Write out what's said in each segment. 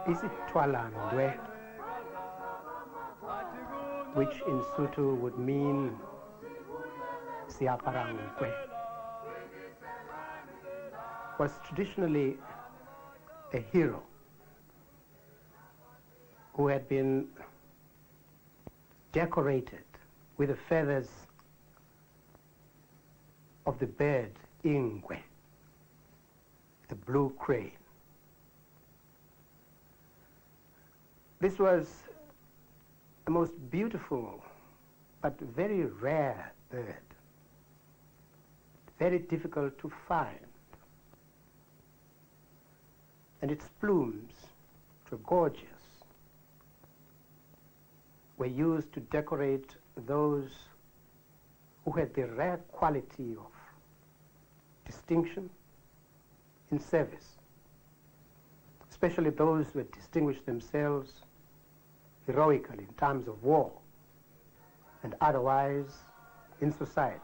Isithwalandwe, which in Sotho would mean Siaparangwe, was traditionally a hero who had been decorated with the feathers of the bird Ingwe, the blue crane. This was a most beautiful but very rare bird, very difficult to find. And its plumes, which were gorgeous, were used to decorate those who had the rare quality of distinction in service, especially those who had distinguished themselves heroically in times of war and otherwise in society.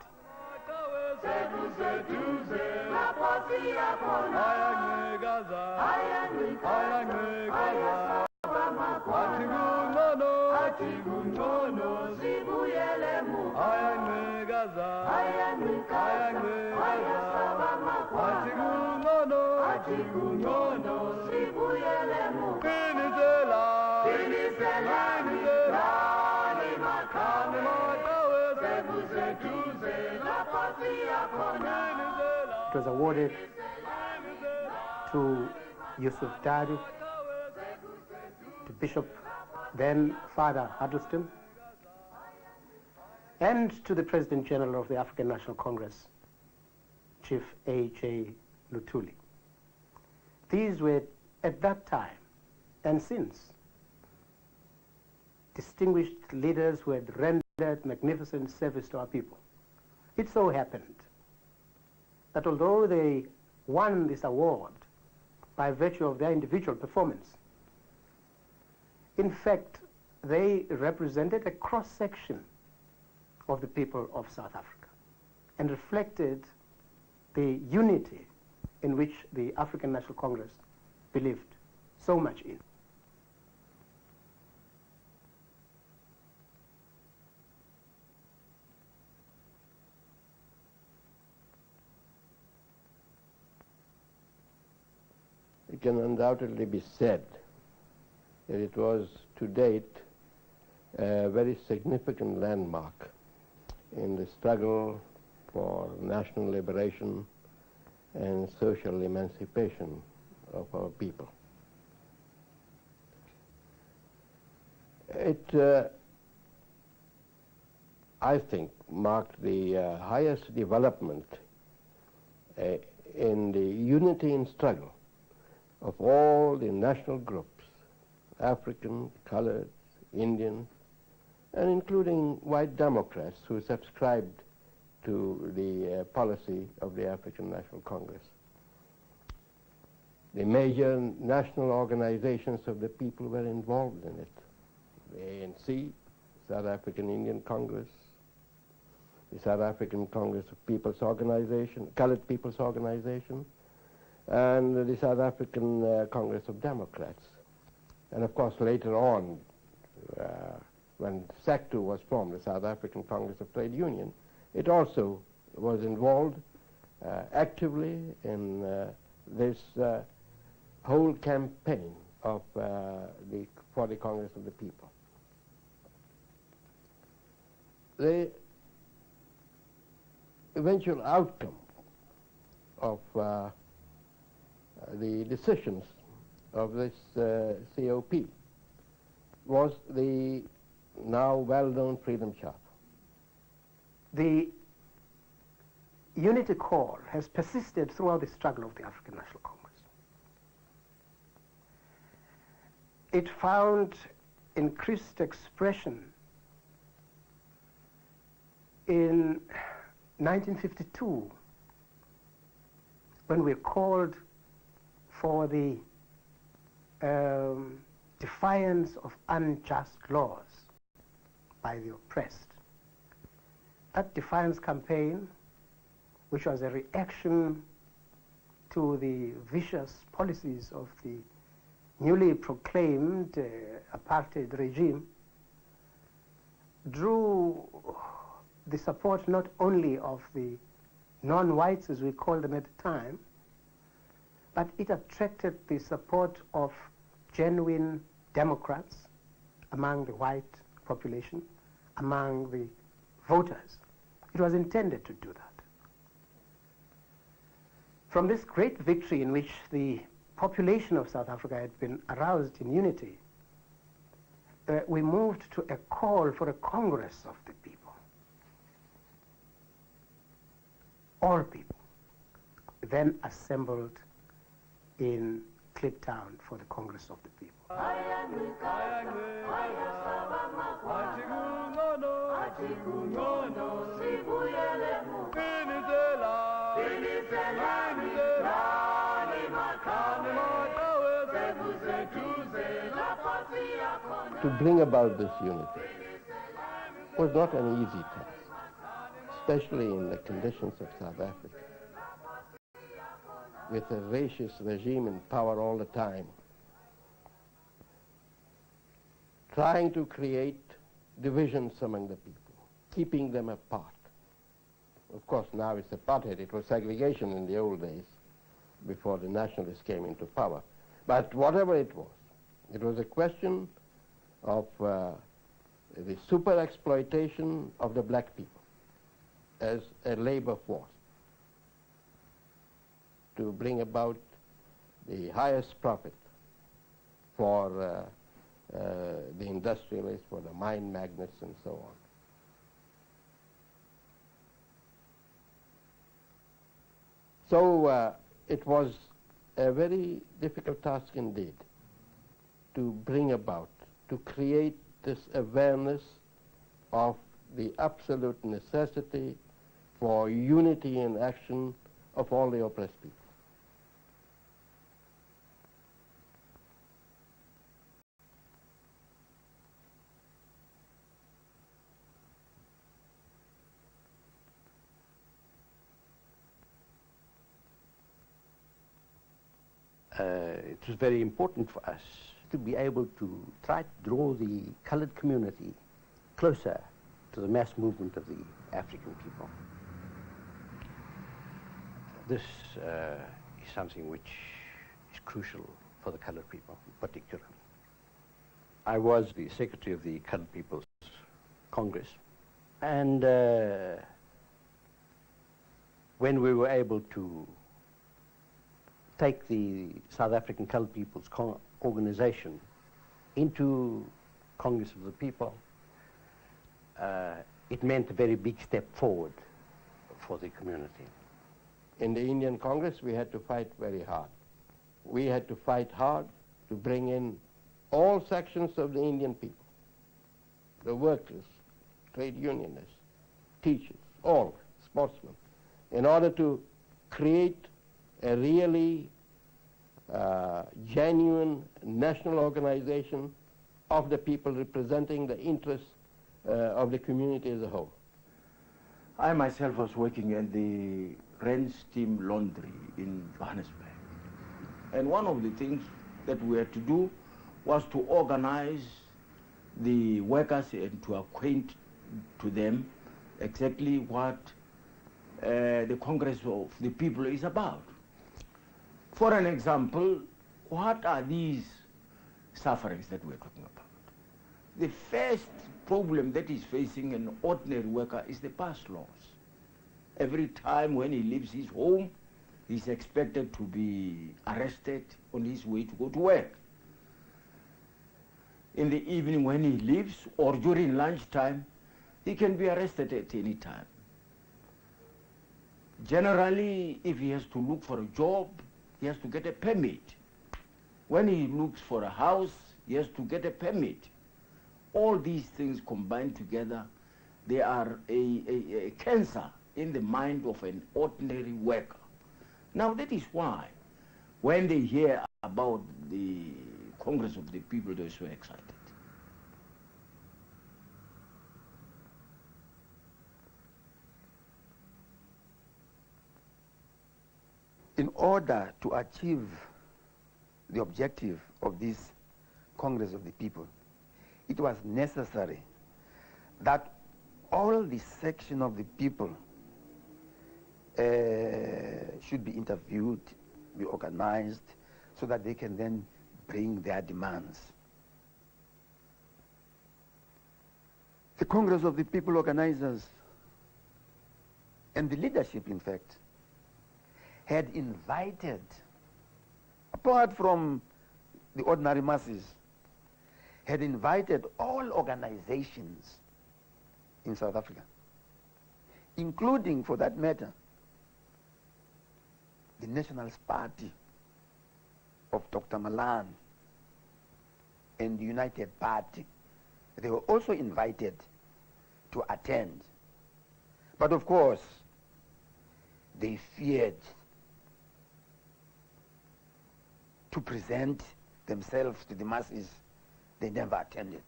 It was awarded to Yusuf Dari, to Bishop, then Father Huddleston, and to the President General of the African National Congress, Chief A.J. Luthuli. These were, at that time and since, distinguished leaders who had rendered magnificent service to our people. It so happened that although they won this award by virtue of their individual performance, in fact, they represented a cross-section of the people of South Africa and reflected the unity in which the African National Congress believed so much in. It can undoubtedly be said that it was, to date, a very significant landmark in the struggle for national liberation and social emancipation of our people. It, I think, marked the highest development in the unity and struggle of all the national groups, African, colored, Indian, and including white Democrats who subscribed to the policy of the African National Congress. The major national organizations of the people were involved in it. The ANC, South African Indian Congress, the South African Congress of People's Organization, Colored People's Organization, and the South African Congress of Democrats. And of course, later on, when SACTU was formed, the South African Congress of Trade Union, it also was involved actively in this whole campaign of for the Congress of the People. The eventual outcome of the decisions of this COP was the now well-known Freedom Charter. The unity call has persisted throughout the struggle of the African National Congress. It found increased expression in 1952 when we called for the defiance of unjust laws by the oppressed. That defiance campaign, which was a reaction to the vicious policies of the newly proclaimed apartheid regime, drew the support not only of the non-whites, as we called them at the time, but it attracted the support of genuine Democrats among the white population, among the voters. It was intended to do that. From this great victory in which the population of South Africa had been aroused in unity, we moved to a call for a Congress of the people. All people then assembled in Kliptown for the Congress of the People. To bring about this unity was not an easy task, especially in the conditions of South Africa, with a racist regime in power all the time, trying to create divisions among the people, keeping them apart. Of course, now it's apartheid. It was segregation in the old days, before the nationalists came into power. But whatever it was a question of the super exploitation of the black people as a labor force to bring about the highest profit for the industrialists, for the mine magnates, and so on. So it was a very difficult task indeed to bring about, to create this awareness of the absolute necessity for unity in action of all the oppressed people. It was very important for us to be able to try to draw the colored community closer to the mass movement of the African people. This is something which is crucial for the colored people particularly. I was the secretary of the Colored People's Congress, and when we were able to take the South African Colored People's Organization into Congress of the People, it meant a very big step forward for the community. In the Indian Congress, we had to fight very hard. We had to fight hard to bring in all sections of the Indian people, the workers, trade unionists, teachers, all, sportsmen, in order to create a really genuine national organization of the people representing the interests of the community as a whole. I myself was working at the Ren Steam Laundry in Johannesburg. And one of the things that we had to do was to organize the workers and to acquaint to them exactly what the Congress of the People is about. For an example, what are these sufferings that we're talking about? The first problem that is facing an ordinary worker is the pass laws. Every time when he leaves his home, he's expected to be arrested on his way to go to work. In the evening when he leaves, or during lunchtime, he can be arrested at any time. Generally, if he has to look for a job, he has to get a permit. When he looks for a house, he has to get a permit. All these things combined together, they are a cancer in the mind of an ordinary worker. Now that is why, when they hear about the Congress of the People, they're so excited. in order to achieve the objective of this Congress of the People, it was necessary that all the section of the people should be interviewed, be organized, so that they can then bring their demands. The Congress of the People organizers and the leadership, in fact, had invited, apart from the ordinary masses, had invited all organizations in South Africa, including, for that matter, the Nationalist Party of Dr. Malan and the United Party. They were also invited to attend. But of course, they feared to present themselves to the masses. They never attended.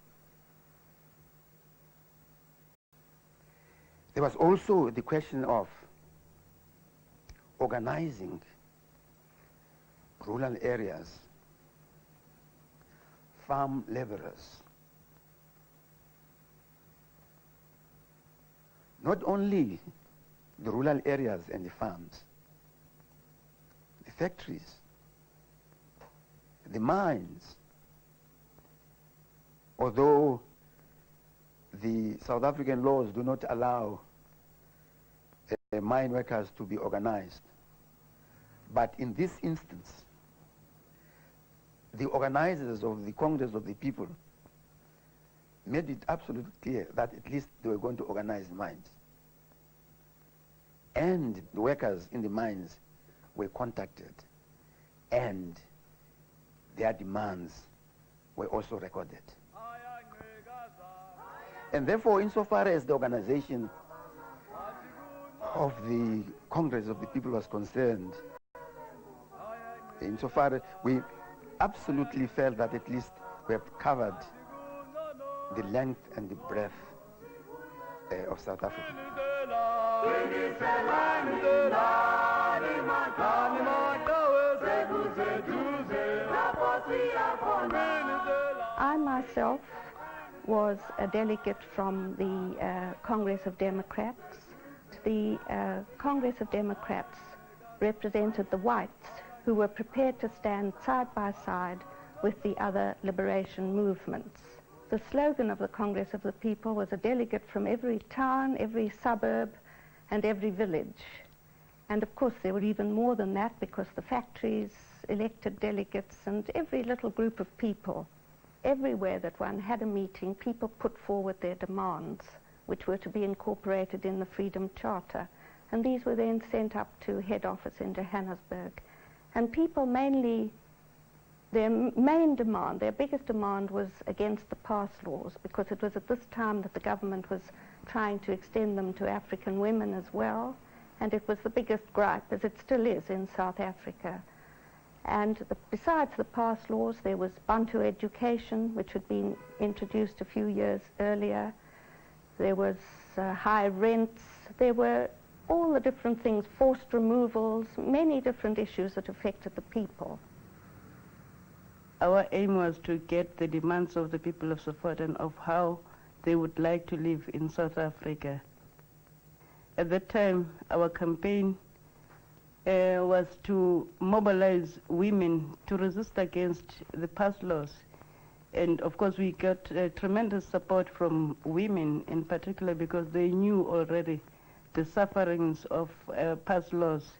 There was also the question of organizing rural areas, farm laborers. Not only the rural areas and the farms, the factories, the mines. Although the South African laws do not allow mine workers to be organized, but in this instance, the organizers of the Congress of the People made it absolutely clear that at least they were going to organize the mines. And the workers in the mines were contacted, and their demands were also recorded. And therefore, insofar as the organization of the Congress of the People was concerned, insofar as we absolutely felt that at least we have covered the length and the breadth of South Africa. I myself was a delegate from the Congress of Democrats. The Congress of Democrats represented the whites who were prepared to stand side by side with the other liberation movements. The slogan of the Congress of the People was a delegate from every town, every suburb, and every village. And of course there were even more than that, because the factories elected delegates, and every little group of people. Everywhere that one had a meeting, people put forward their demands, which were to be incorporated in the Freedom Charter. And these were then sent up to head office in Johannesburg. And people mainly, their main demand, their biggest demand, was against the pass laws, because it was at this time that the government was trying to extend them to African women as well. And it was the biggest gripe, as it still is in South Africa. And besides the pass laws, there was Bantu education, which had been introduced a few years earlier. There was high rents. There were all the different things, forced removals, many different issues that affected the people. Our aim was to get the demands of the people of Isithwalandwe of how they would like to live in South Africa. At that time, our campaign was to mobilize women to resist against the pass laws. And of course we got tremendous support from women in particular, because they knew already the sufferings of pass laws.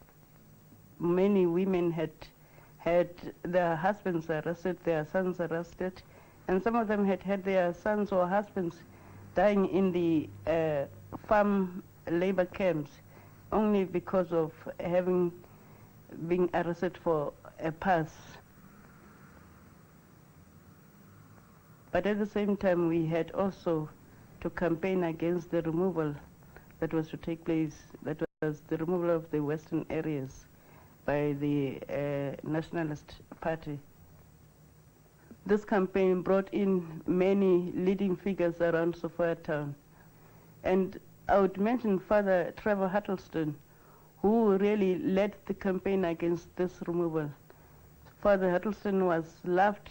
Many women had their husbands arrested, their sons arrested, and some of them had had their sons or husbands dying in the farm labor camps, only because of being arrested for a pass. But at the same time, we had also to campaign against the removal that was to take place, that was the removal of the western areas by the Nationalist Party. This campaign brought in many leading figures around Sophia town. And I would mention Father Trevor Huddleston, who really led the campaign against this removal. Father Huddleston was loved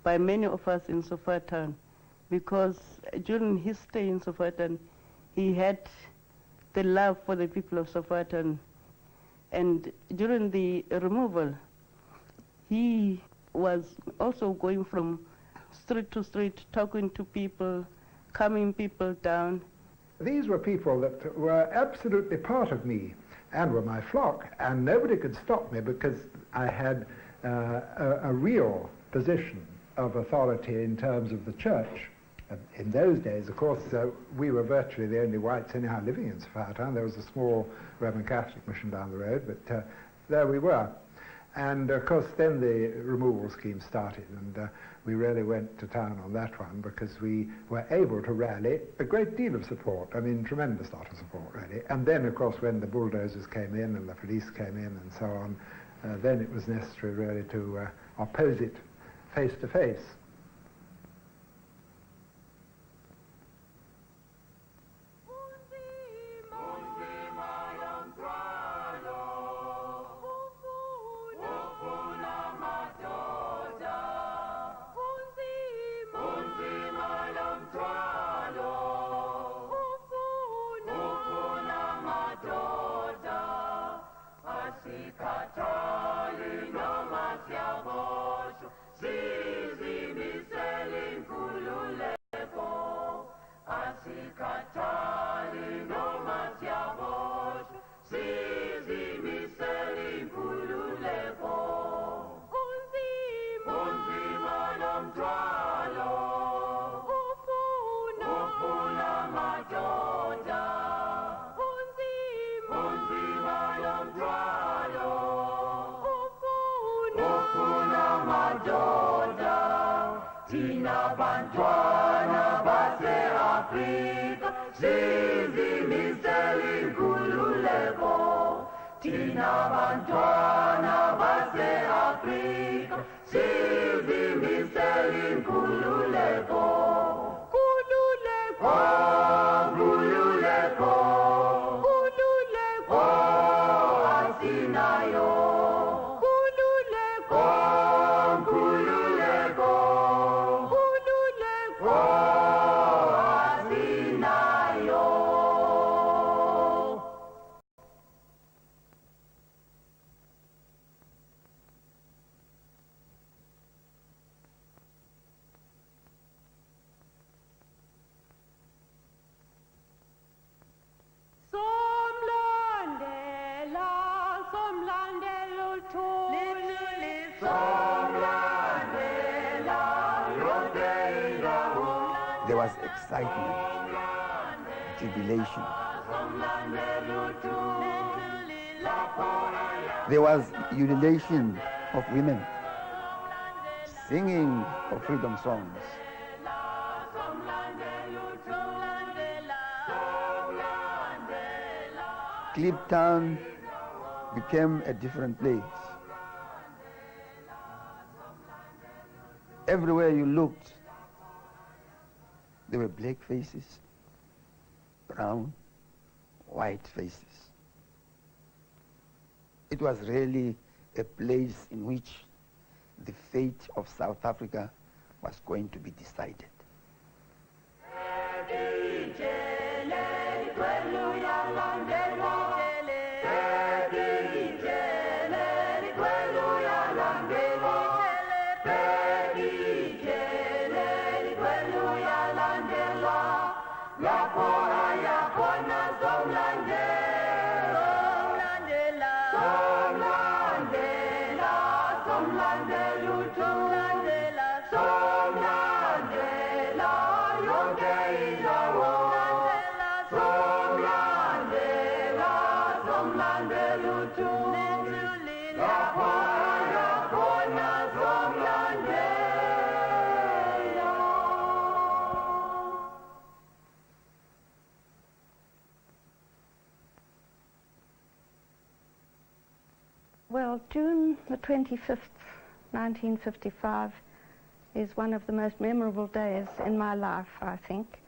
by many of us in Sophiatown because during his stay in Sophiatown, he had the love for the people of Sophiatown. And during the removal, he was also going from street to street, talking to people, calming people down. These were people that were absolutely part of me and were my flock, and nobody could stop me because I had a real position of authority in terms of the church. In those days, of course, we were virtually the only whites anyhow living in Sophiatown. There was a small Roman Catholic mission down the road, but there we were. And of course then the removal scheme started, and we really went to town on that one because we were able to rally a great deal of support, I mean tremendous lot of support really. And then of course when the bulldozers came in and the police came in and so on, then it was necessary really to oppose it face to face. There was excitement, jubilation. There was ululation of women singing of freedom songs. Kliptown became a different place. Everywhere you looked, there were black faces, brown, white faces. It was really a place in which the fate of South Africa was going to be decided. Well, June the 25th, 1955 is one of the most memorable days in my life, I think,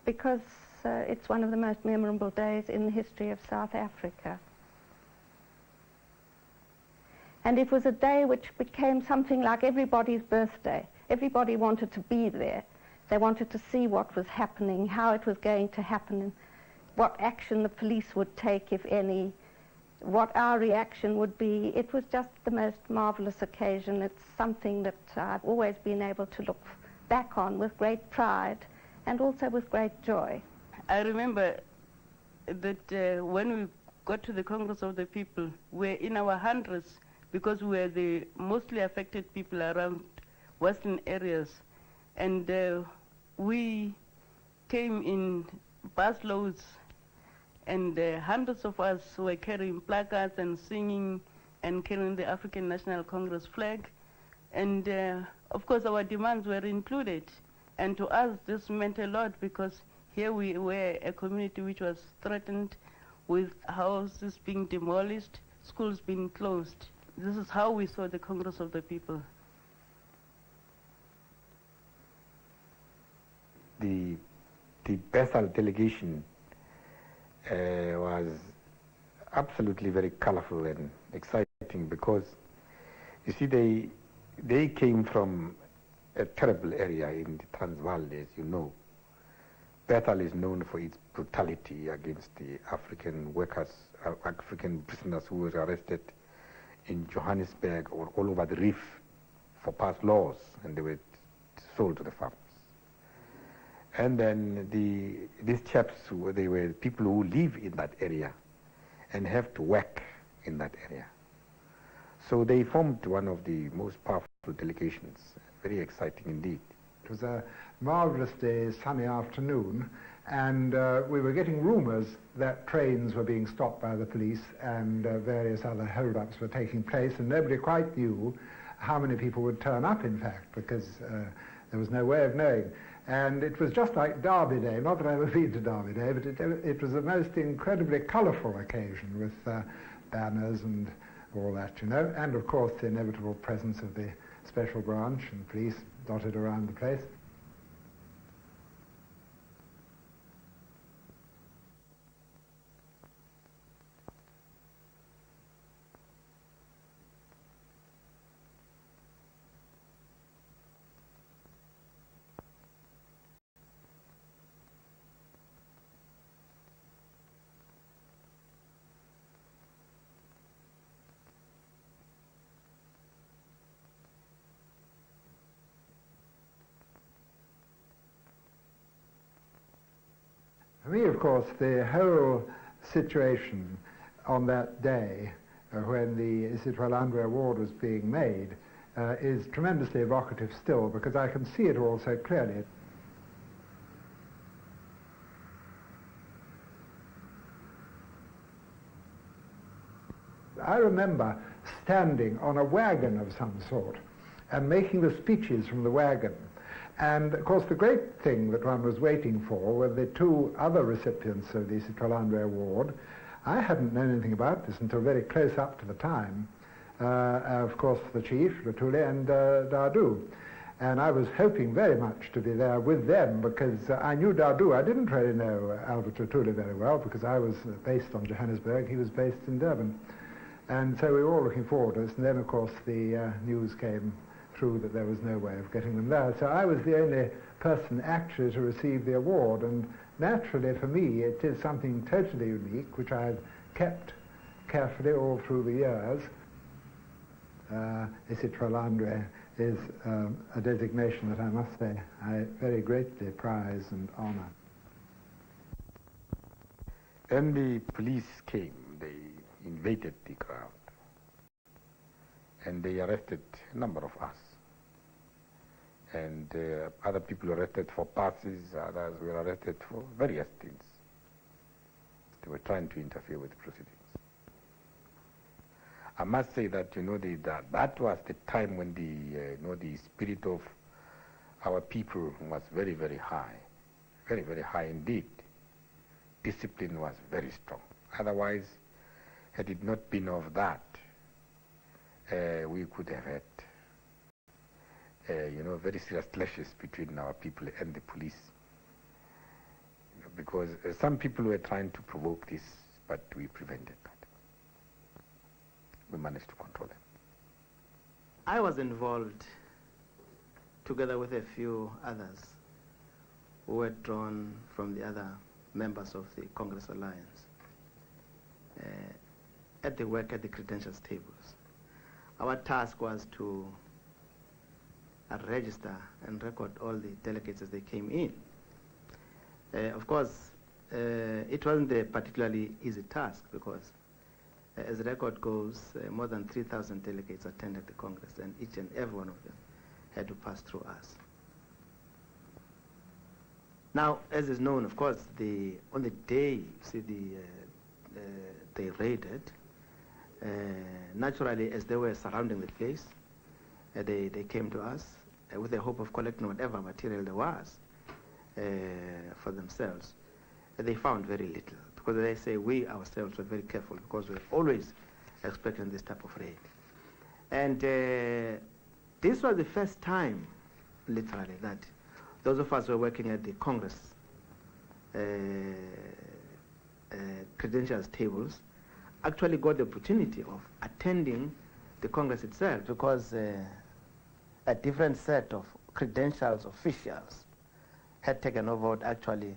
because it's one of the most memorable days in the history of South Africa. And it was a day which became something like everybody's birthday. Everybody wanted to be there. They wanted to see what was happening, how it was going to happen, what action the police would take, if any, what our reaction would be. It was just the most marvelous occasion. It's something that I've always been able to look back on with great pride and also with great joy. I remember that when we got to the Congress of the People, we were in our hundreds because we were the mostly affected people around western areas. And we came in busloads, and hundreds of us were carrying placards and singing and carrying the African National Congress flag. And of course our demands were included. And to us this meant a lot, because here we were a community which was threatened with houses being demolished, schools being closed. This is how we saw the Congress of the People. The Bethel delegation was absolutely very colorful and exciting, because you see they came from a terrible area in the Transvaal, as you know. Bethel is known for its brutality against the African workers, African prisoners who were arrested in Johannesburg or all over the reef for past laws, and they were sold to the farmers. And then these chaps, they were people who live in that area and have to work in that area. So they formed one of the most powerful delegations. Very exciting indeed. It was a marvelously sunny afternoon, and we were getting rumors that trains were being stopped by the police and various other hold-ups were taking place, and nobody quite knew how many people would turn up, in fact, because there was no way of knowing. And it was just like Derby Day, not that I've ever been to Derby Day, but it was a most incredibly colourful occasion with banners and all that, you know, and of course the inevitable presence of the special branch and police dotted around the place. For me, of course, the whole situation on that day when the Isithwalandwe award was being made is tremendously evocative still, because I can see it all so clearly. I remember standing on a wagon of some sort and making the speeches from the wagon. And of course the great thing that one was waiting for were the two other recipients of the Isithwalandwe award. I hadn't known anything about this until very close up to the time. Of course the chief, Lutule, and Dadu. And I was hoping very much to be there with them, because I knew Dadu. I didn't really know Albert Lutule very well, because I was based on Johannesburg, he was based in Durban. And so we were all looking forward to this, and then of course the news came through that there was no way of getting them there. So I was the only person actually to receive the award, and naturally for me it is something totally unique, which I've kept carefully all through the years. Isithwalandwe is a designation that I must say I very greatly prize and honor. When the police came, they invaded the ground and they arrested a number of us. And other people arrested for passes, others were arrested for various things. They were trying to interfere with the proceedings. I must say that, you know, that was the time when the spirit of our people was very, very high. Very, very high indeed. Discipline was very strong. Otherwise, had it not been of that, we could have had very serious clashes between our people and the police. Because some people were trying to provoke this, but we prevented that. We managed to control them. I was involved, together with a few others who were drawn from the other members of the Congress Alliance, at the work at the credentials tables. Our task was to register and record all the delegates as they came in. Of course, it wasn't a particularly easy task because, as the record goes, more than 3,000 delegates attended the Congress, and each and every one of them had to pass through us. Now, as is known, of course, on the day they raided, naturally, as they were surrounding the place, they came to us with the hope of collecting whatever material there was for themselves. They found very little, because they say we ourselves were very careful because we're always expecting this type of raid. And this was the first time, literally, that those of us who were working at the Congress credentials tables actually got the opportunity of attending the Congress itself, because a different set of credentials officials had taken over, actually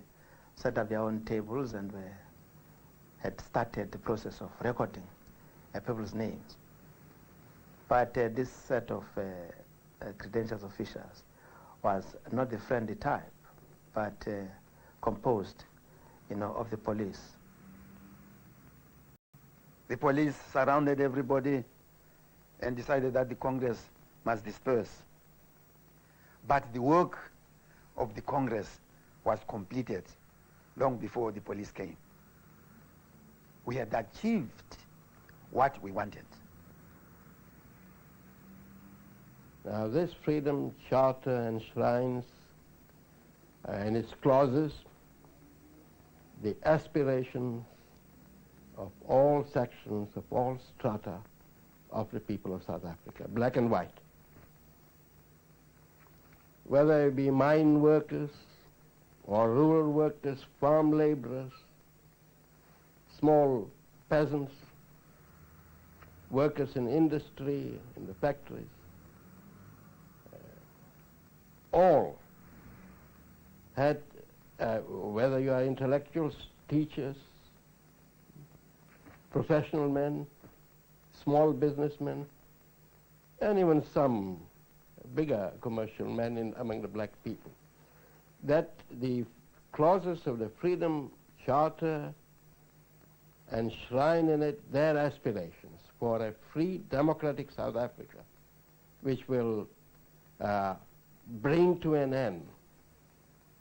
set up their own tables and had started the process of recording people's names. But this set of credentials officials was not the friendly type, but composed, of the police. The police surrounded everybody and decided that the Congress must disperse. But the work of the Congress was completed long before the police came. We had achieved what we wanted. Now, this Freedom Charter enshrines in its clauses the aspirations of all sections, of all strata of the people of South Africa, black and white. Whether it be mine workers or rural workers, farm laborers, small peasants, workers in industry, in the factories, all had, whether you are intellectuals, teachers, professional men, small businessmen, and even some bigger commercial men among the black people, that the clauses of the Freedom Charter enshrine in it their aspirations for a free, democratic South Africa, which will bring to an end,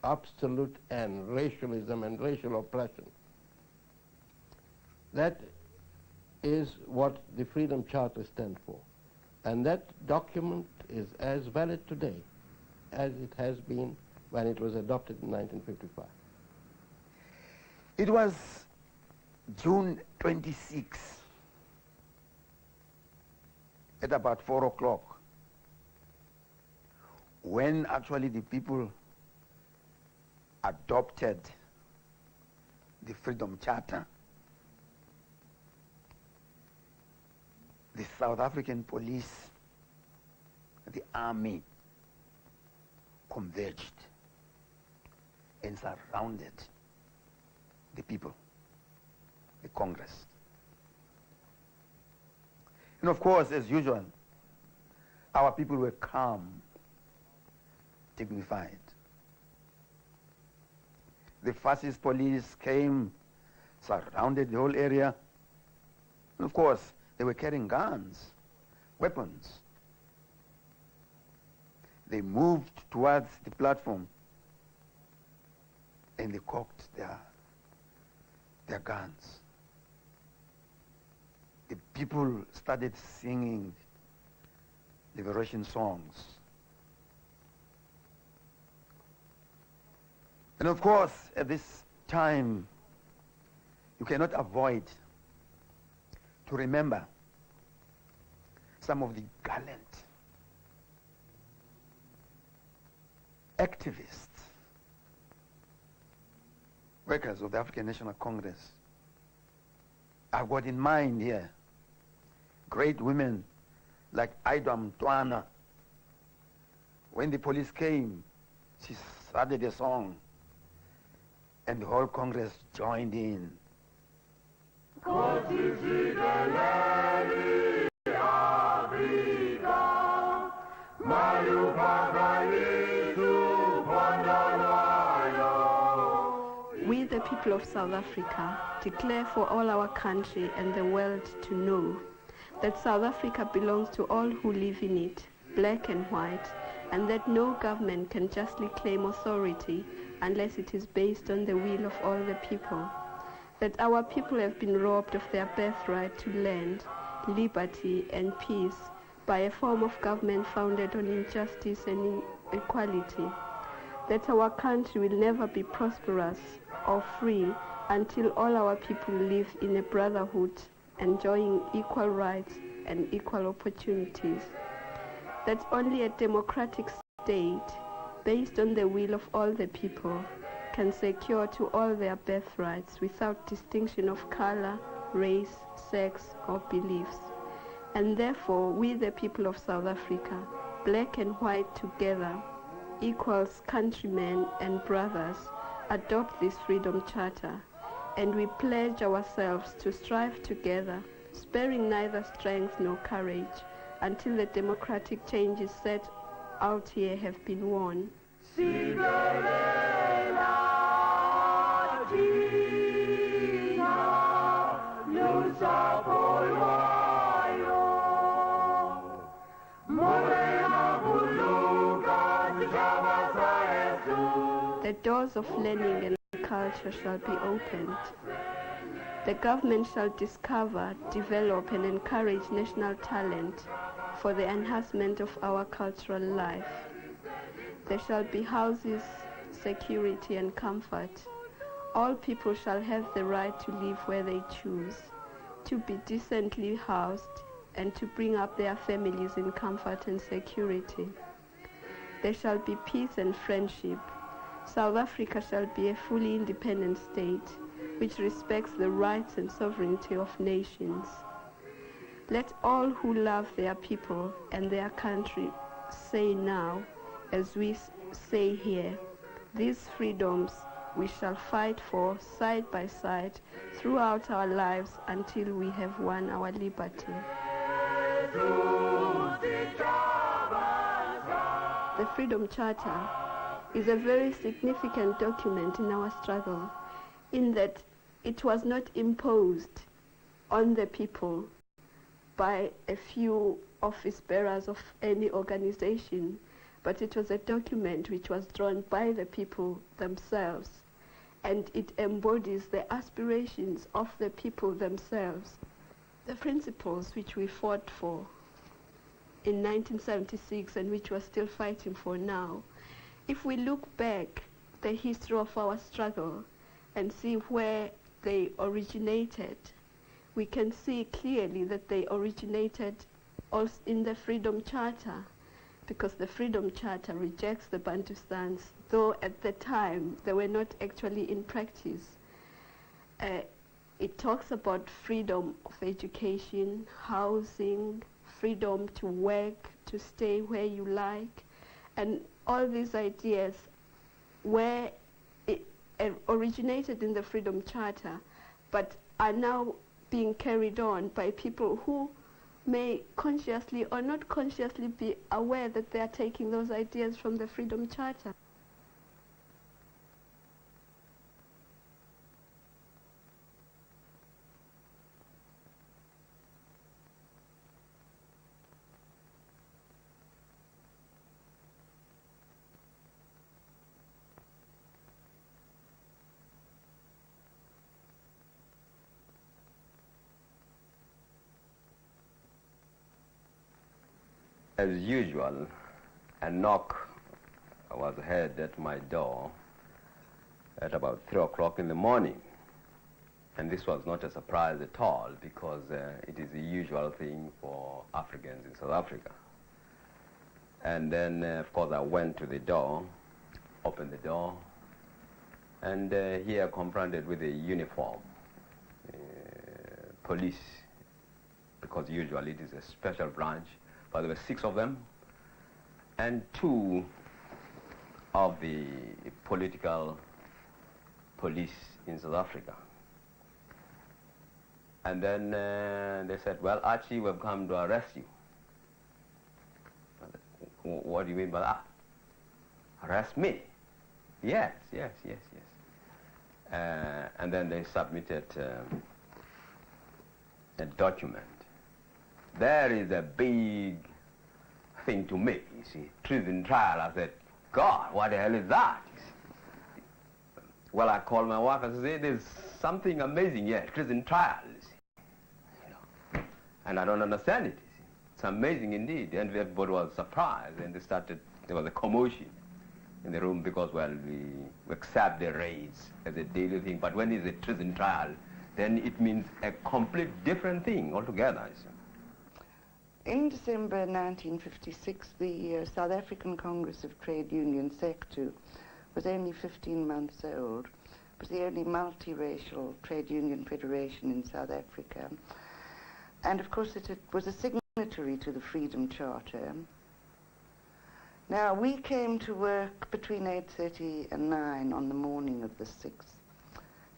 absolute end, racialism and racial oppression. That is what the Freedom Charter stands for. And that document is as valid today as it has been when it was adopted in 1955. It was June 26 at about 4 o'clock when actually the people adopted the Freedom Charter. The South African police, the army, converged and surrounded the people, the Congress. And of course, as usual, our people were calm, dignified. The fascist police came, surrounded the whole area, and of course, they were carrying guns, weapons. They moved towards the platform and they cocked their guns. The people started singing liberation songs. And of course, at this time, you cannot avoid to remember some of the gallant activists, workers of the African National Congress. I've got in mind here great women like Idam Twana. When the police came, she started a song, and the whole Congress joined in. We, the people of South Africa, declare for all our country and the world to know that South Africa belongs to all who live in it, black and white, and that no government can justly claim authority unless it is based on the will of all the people. That our people have been robbed of their birthright to land, liberty, and peace by a form of government founded on injustice and inequality. That our country will never be prosperous or free until all our people live in a brotherhood, enjoying equal rights and equal opportunities. That only a democratic state, based on the will of all the people, can secure to all their birthrights without distinction of color, race, sex, or beliefs. And therefore, we, the people of South Africa, black and white together, equals countrymen and brothers, adopt this Freedom Charter, and we pledge ourselves to strive together, sparing neither strength nor courage, until the democratic changes set out here have been won. The doors of learning and culture shall be opened. The government shall discover, develop, and encourage national talent for the enhancement of our cultural life. There shall be houses, security, and comfort. All people shall have the right to live where they choose, to be decently housed, and to bring up their families in comfort and security. There shall be peace and friendship. South Africa shall be a fully independent state which respects the rights and sovereignty of nations. Let all who love their people and their country say now, as we say here, these freedoms we shall fight for side by side throughout our lives until we have won our liberty. The Freedom Charter is a very significant document in our struggle, in that it was not imposed on the people by a few office bearers of any organization, but it was a document which was drawn by the people themselves, and it embodies the aspirations of the people themselves. The principles which we fought for in 1976 and which we're still fighting for now, if we look back the history of our struggle and see where they originated, we can see clearly that they originated also in the Freedom Charter, because the Freedom Charter rejects the Bantustans, though at the time they were not actually in practice. It talks about freedom of education, housing, freedom to work, to stay where you like, and all these ideas were originated in the Freedom Charter, but are now being carried on by people who may consciously or not consciously be aware that they are taking those ideas from the Freedom Charter. As usual, a knock was heard at my door at about 3 o'clock in the morning. And this was not a surprise at all, because it is a usual thing for Africans in South Africa. And then, of course, I went to the door, opened the door, and here confronted with a uniform, police, because usually it is a special branch, or there were 6 of them, and 2 of the political police in South Africa. And then they said, well, Archie, we've come to arrest you. What do you mean by that? Arrest me? Yes. And then they submitted a document. There is a big thing to me, you see. Treason trial. I said, God, what the hell is that? Well, I called my wife and said, there's something amazing here, treason trial, you see. You know. And I don't understand it, you see. It's amazing indeed. And everybody was surprised, and there was a commotion in the room because, well, we accept the raids as a daily thing, but when it's a treason trial, then it means a complete different thing altogether, you see. In December 1956, the South African Congress of Trade Unions, SECTU, was only 15 months old. It was the only multiracial trade union federation in South Africa. And of course it was a signatory to the Freedom Charter. Now, we came to work between 8:30 and 9 on the morning of the 6th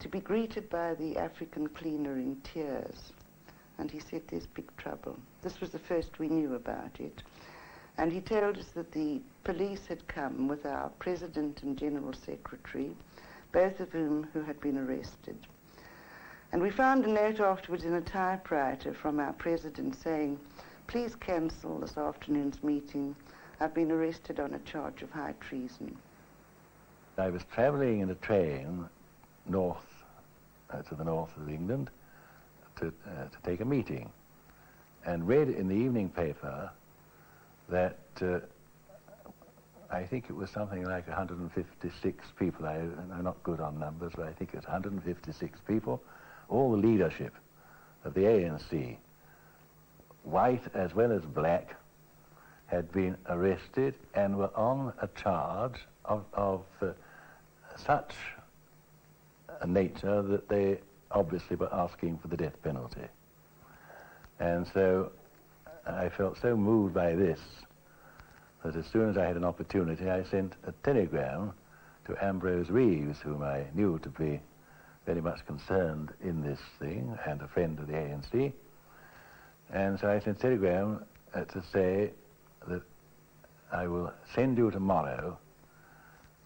to be greeted by the African cleaner in tears. And he said, there's big trouble. This was the first we knew about it. And he told us that the police had come with our president and general secretary, both of whom who had been arrested. And we found a note afterwards in a typewriter from our president saying, please cancel this afternoon's meeting. I've been arrested on a charge of high treason. I was travelling in a train north, to the north of England, to take a meeting, and read in the evening paper that I think it was something like 156 people. I'm not good on numbers, but I think it's 156 people, all the leadership of the ANC, white as well as black, had been arrested and were on a charge of such a nature that they obviously were asking for the death penalty. And so I felt so moved by this that as soon as I had an opportunity, I sent a telegram to Ambrose Reeves, whom I knew to be very much concerned in this thing and a friend of the ANC. And so I sent a telegram to say that I will send you tomorrow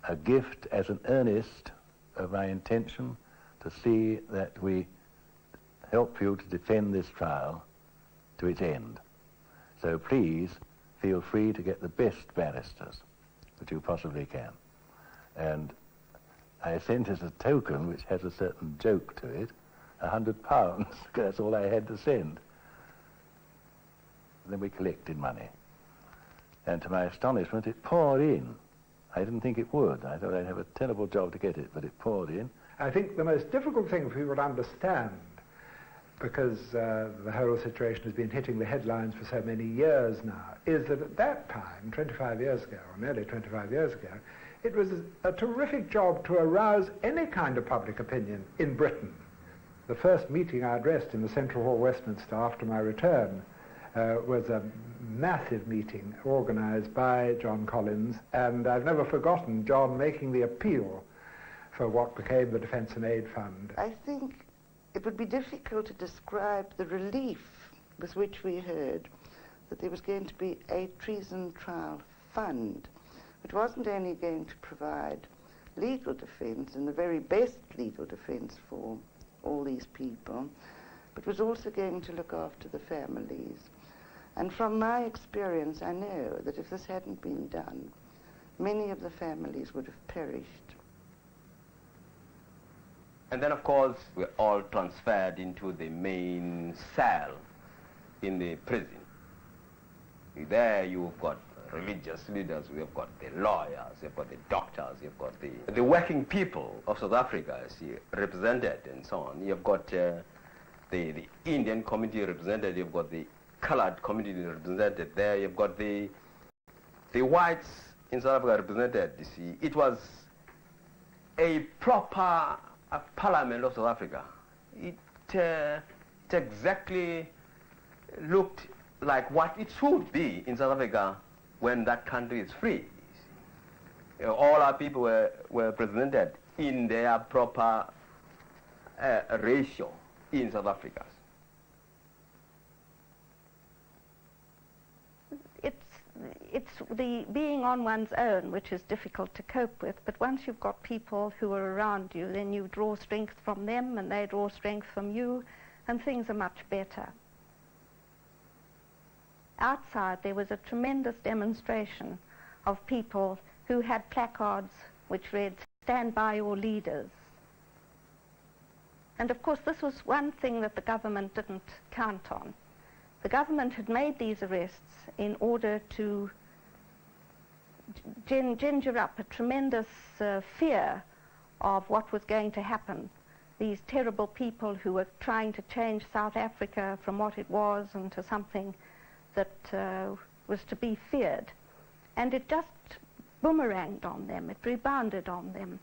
a gift as an earnest of my intention to see that we help you to defend this trial to its end. So please feel free to get the best barristers that you possibly can. And I sent as a token, which has a certain joke to it, £100. That's all I had to send. Then we collected money. And to my astonishment, it poured in. I didn't think it would. I thought I'd have a terrible job to get it, but it poured in. I think the most difficult thing for people to understand, because the whole situation has been hitting the headlines for so many years now, is that at that time, 25 years ago, or nearly 25 years ago, it was a terrific job to arouse any kind of public opinion in Britain. The first meeting I addressed in the Central Hall, Westminster, after my return, was a massive meeting organized by John Collins, and I've never forgotten John making the appeal for what became the Defence and Aid Fund. I think it would be difficult to describe the relief with which we heard that there was going to be a treason trial fund, which wasn't only going to provide legal defence and the very best legal defence for all these people, but was also going to look after the families. And from my experience, I know that if this hadn't been done, many of the families would have perished. And then, of course, we're all transferred into the main cell in the prison. There you've got religious leaders, we've got the lawyers, you've got the doctors, you've got the working people of South Africa, see, represented and so on. You've got the Indian community represented, you've got the colored community represented there, you've got the whites in South Africa represented, you see. It was a proper parliament of South Africa. It exactly looked like what it should be in South Africa when that country is free. All our people were represented in their proper ratio in South Africa. It's the being on one's own which is difficult to cope with, but once you've got people who are around you, then you draw strength from them and they draw strength from you, and things are much better. Outside there was a tremendous demonstration of people who had placards which read, "Stand by your leaders." And of course this was one thing that the government didn't count on. The government had made these arrests in order to ginger up a tremendous fear of what was going to happen. These terrible people who were trying to change South Africa from what it was into something that was to be feared. And it just boomeranged on them, it rebounded on them.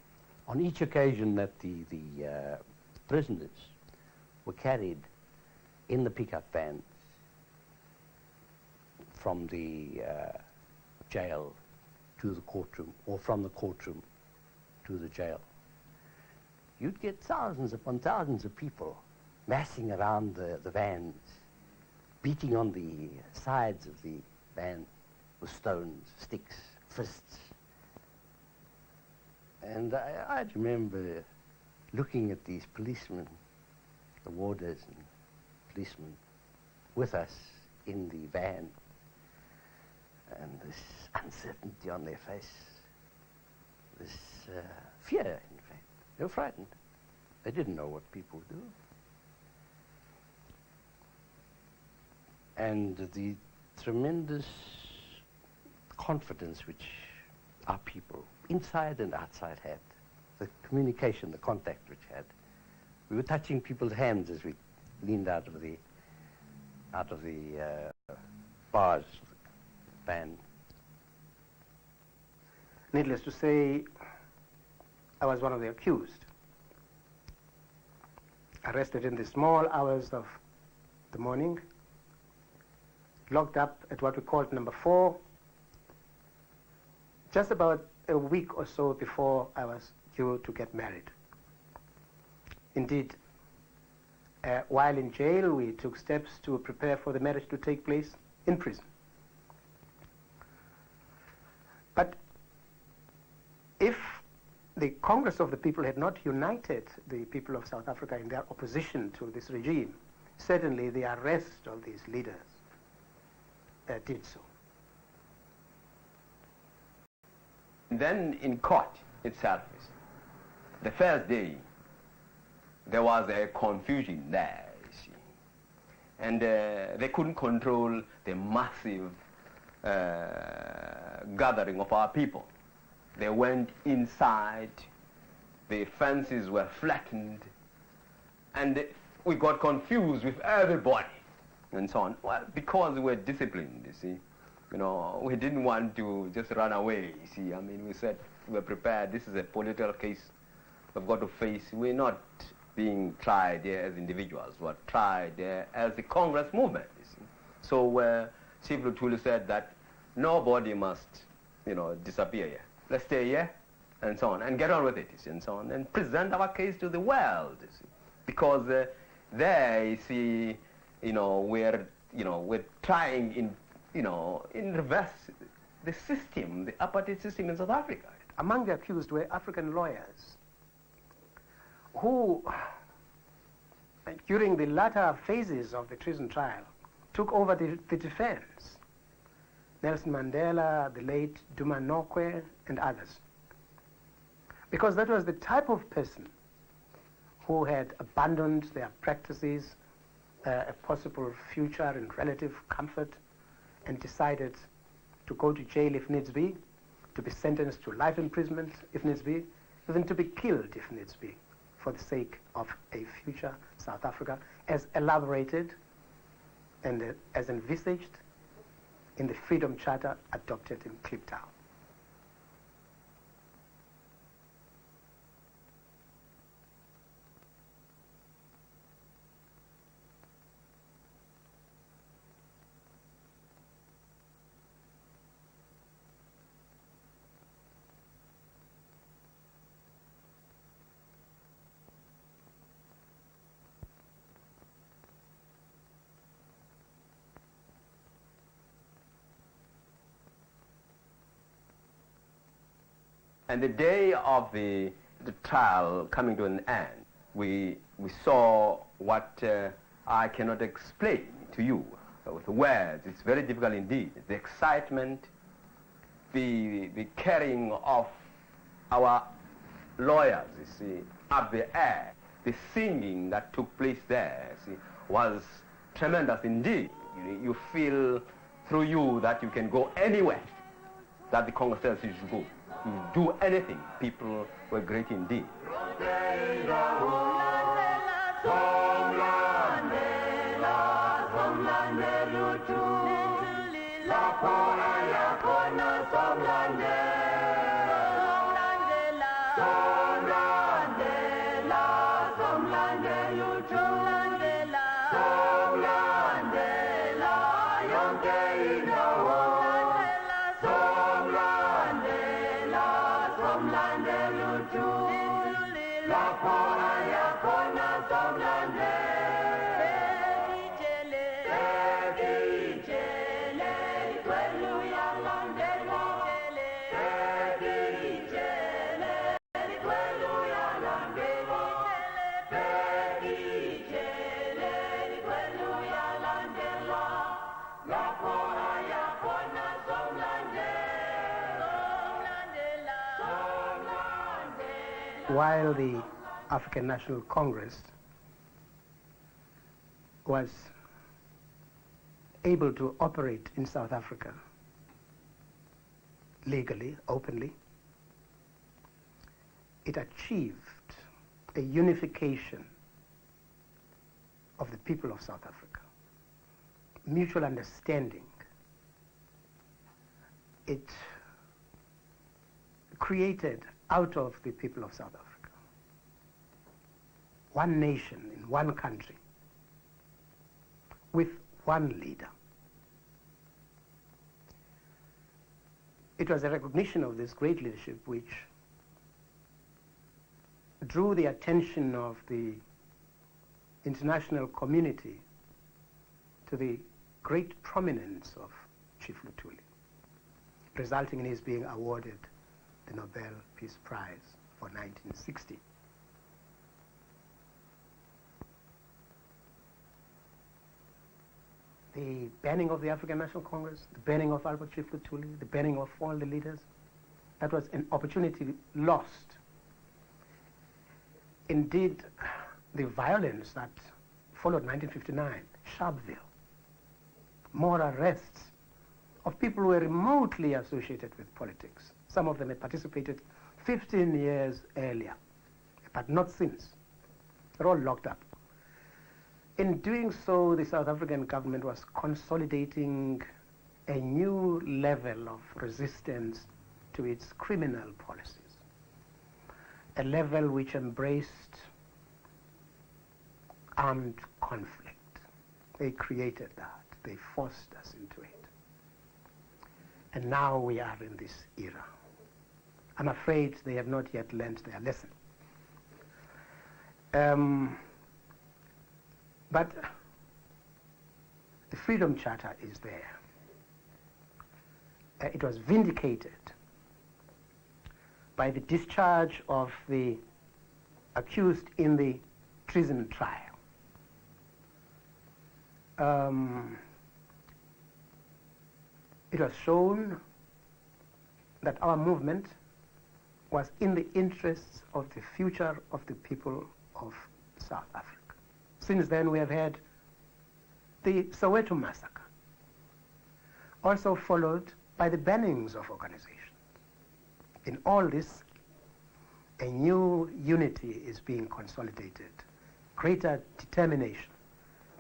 On each occasion that the prisoners were carried in the pickup vans from the jail to the courtroom, or from the courtroom to the jail, you'd get thousands upon thousands of people massing around the vans, beating on the sides of the van with stones, sticks, fists. And I remember looking at these policemen, the warders and policemen with us in the van, and this uncertainty on their face, this fear, in fact. They were frightened. They didn't know what people do. And the tremendous confidence which our people, inside and outside, had, the communication, the contact which had. We were touching people's hands as we leaned out of the bars of the van. Needless to say, I was one of the accused, arrested in the small hours of the morning, locked up at what we called number 4, just about a week or so before I was due to get married. Indeed, while in jail, we took steps to prepare for the marriage to take place in prison. But if the Congress of the People had not united the people of South Africa in their opposition to this regime, certainly the arrest of these leaders did so. Then in court itself, the first day, there was a confusion there, you see. And they couldn't control the massive gathering of our people. They went inside, the fences were flattened, and we got confused with everybody, and so on. Well, because we were disciplined, you see. You know, we didn't want to just run away, you see. I mean, we said we were prepared. This is a political case we've got to face. We're not being tried there as individuals. We're tried there as the Congress movement, you see. So Chief Luthuli said that nobody must, you know, disappear here. Let's stay here, and so on, and get on with it, you see, and so on, and present our case to the world, you see. Because there, you see, we're trying in reverse the system, the apartheid system in South Africa. Among the accused were African lawyers who, during the latter phases of the treason trial, took over the defense. Nelson Mandela, the late Duma Nokwe, and others. Because that was the type of person who had abandoned their practices, a possible future in relative comfort, and decided to go to jail if needs be, to be sentenced to life imprisonment if needs be, even to be killed if needs be, for the sake of a future South Africa as elaborated and as envisaged in the Freedom Charter adopted in Kliptown. And the day of the trial coming to an end, we saw what I cannot explain to you with words. It's very difficult indeed. The excitement, the carrying of our lawyers, you see, up the air, the singing that took place there, you see, was tremendous indeed. You feel through you that you can go anywhere that the Congress tells you to go. You do anything. People were great indeed. While the African National Congress was able to operate in South Africa legally, openly, it achieved a unification of the people of South Africa, mutual understanding. It created out of the people of South Africa one nation in one country with one leader. It was a recognition of this great leadership which drew the attention of the international community to the great prominence of Chief Luthuli, resulting in his being awarded the Nobel Peace Prize for 1960. The banning of the African National Congress, the banning of Albert Chief Luthuli, the banning of all the leaders, that was an opportunity lost. Indeed, the violence that followed 1959, Sharpeville, more arrests of people who were remotely associated with politics. Some of them had participated 15 years earlier, but not since. They're all locked up. In doing so, the South African government was consolidating a new level of resistance to its criminal policies, a level which embraced armed conflict. They created that. They forced us into it. And now we are in this era. I'm afraid they have not yet learned their lesson. But the Freedom Charter is there. It was vindicated by the discharge of the accused in the treason trial. It was shown that our movement was in the interests of the future of the people of South Africa. Since then, we have had the Soweto massacre, also followed by the bannings of organizations. In all this, a new unity is being consolidated, greater determination.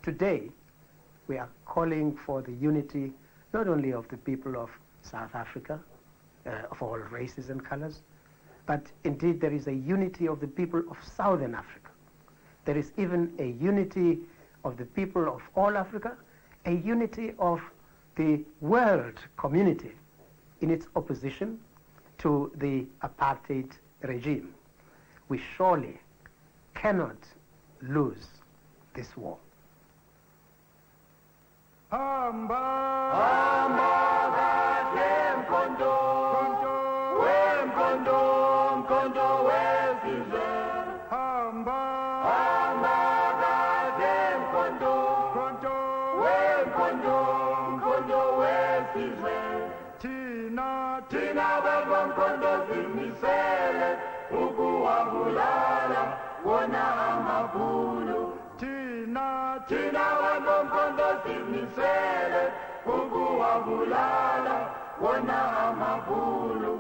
Today, we are calling for the unity not only of the people of South Africa, of all races and colors, but indeed there is a unity of the people of Southern Africa. There is even a unity of the people of all Africa, a unity of the world community in its opposition to the apartheid regime. We surely cannot lose this war. Hamba kahle mkondo, wemkondo. amagaze mkondo mkondo wesizwe thina bantu mkondo simisele ukuwabulala wona amabhulu thina bantu mkondo simisele ukuwabulala wona amabhulu